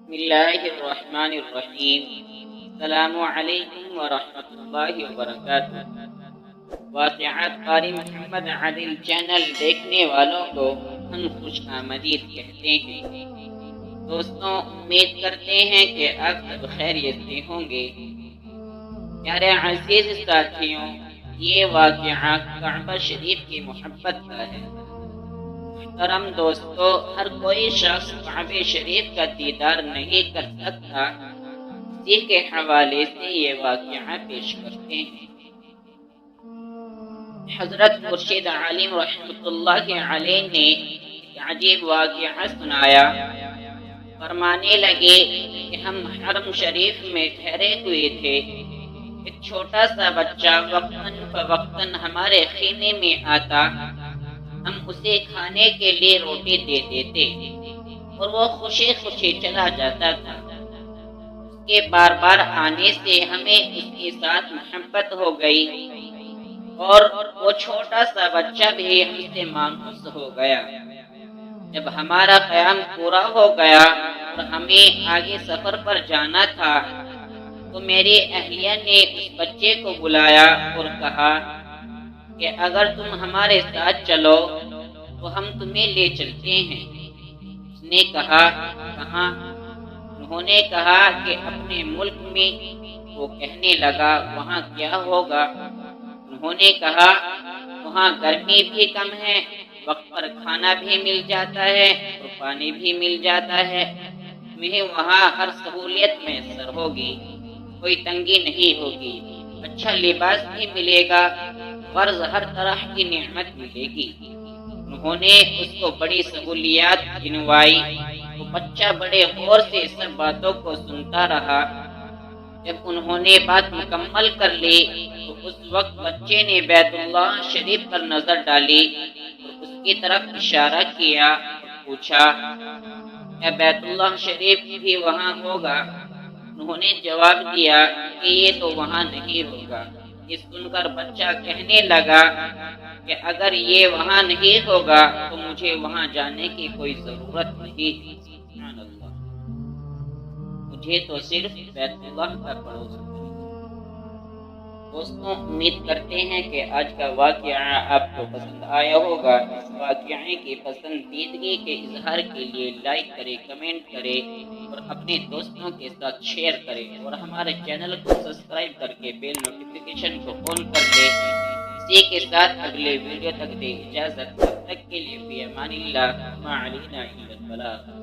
بسم اللہ الرحمن الرحیم۔ السلام علیکم ورحمۃ اللہ وبرکاتہ۔ واقعات قاری محمد عادل چینل دیکھنے والوں کو ہم خوش آمدید کہتے ہیں۔ دوستوں، امید کرتے ہیں کہ آپ سب خیریت سے ہوں گے۔ پیارے عزیز ساتھیوں، یہ واقعہ کعبہ شریف کی محبت کا ہے۔ محترم دوستو، ہر کوئی شخص کعبہ شریف کا دیدار نہیں کر سکتا، اسی کے حوالے سے یہ واقعہ پیش کرتے ہیں۔ حضرت مرشد عالم رحمۃ اللہ علیہ نے ایک عجیب واقعہ سنایا۔ فرمانے لگے کہ ہم حرم شریف میں ٹھہرے ہوئے تھے۔ ایک چھوٹا سا بچہ وقتاً فوقتاً ہمارے خیمے میں آتا، ہم اسے کھانے کے لیے روٹی دے دیتے اور وہ خوشی خوشی چلا جاتا تھا۔ اس کے بار بار آنے سے ہمیں اس کے ساتھ محبت ہو گئی اور وہ چھوٹا سا بچہ بھی ہم سے مانوس ہو گیا۔ جب ہمارا قیام پورا ہو گیا اور ہمیں آگے سفر پر جانا تھا تو میری اہلیہ نے اس بچے کو بلایا اور کہا کہ اگر تم ہمارے ساتھ چلو تو ہم تمہیں لے چلتے ہیں۔ اس نے کہا، کہاں؟ انہوں نے کہا کہ اپنے ملک میں۔ وہ کہنے لگا، وہاں کیا ہوگا؟ انہوں نے کہا، وہاں گرمی بھی کم ہے، وقت پر کھانا بھی مل جاتا ہے اور پانی بھی مل جاتا ہے، تمہیں وہاں ہر سہولیت میسر ہوگی، کوئی تنگی نہیں ہوگی، اچھا لباس بھی ملے گا، غرض ہر طرح کی نعمت ملے گی۔ انہوں نے اس کو بڑی سہولیات گنوائی۔ وہ بچہ بڑے غور سے سب باتوں کو سنتا رہا۔ جب انہوں نے بات مکمل کر لی تو اس وقت بچے نے بیت اللہ شریف پر نظر ڈالی اور اس کی طرف اشارہ کیا اور پوچھا، کیا بیت اللہ شریف بھی وہاں ہوگا؟ انہوں نے جواب دیا کہ یہ تو وہاں نہیں ہوگا۔ یہ سن کر بچہ کہنے لگا کہ اگر یہ وہاں نہیں ہوگا تو مجھے وہاں جانے کی کوئی ضرورت نہیں۔ سبحان اللہ، مجھے تو صرف بیت اللہ کا پڑوس ہے۔ دوستوں، امید کرتے ہیں کہ آج کا واقعہ آپ کو پسند آیا ہوگا۔ اس واقعے کی پسندیدگی کے اظہار کے لیے لائک کریں، کمنٹ کریں اور اپنے دوستوں کے ساتھ شیئر کریں اور ہمارے چینل کو سبسکرائب کر کے بیل نوٹیفیکیشن کو آن کر دیں۔ اسی کے ساتھ اگلے ویڈیو تک دیں اجازت، تب تک کے لیے فی امان اللہ، ما علینا الا البلاغ۔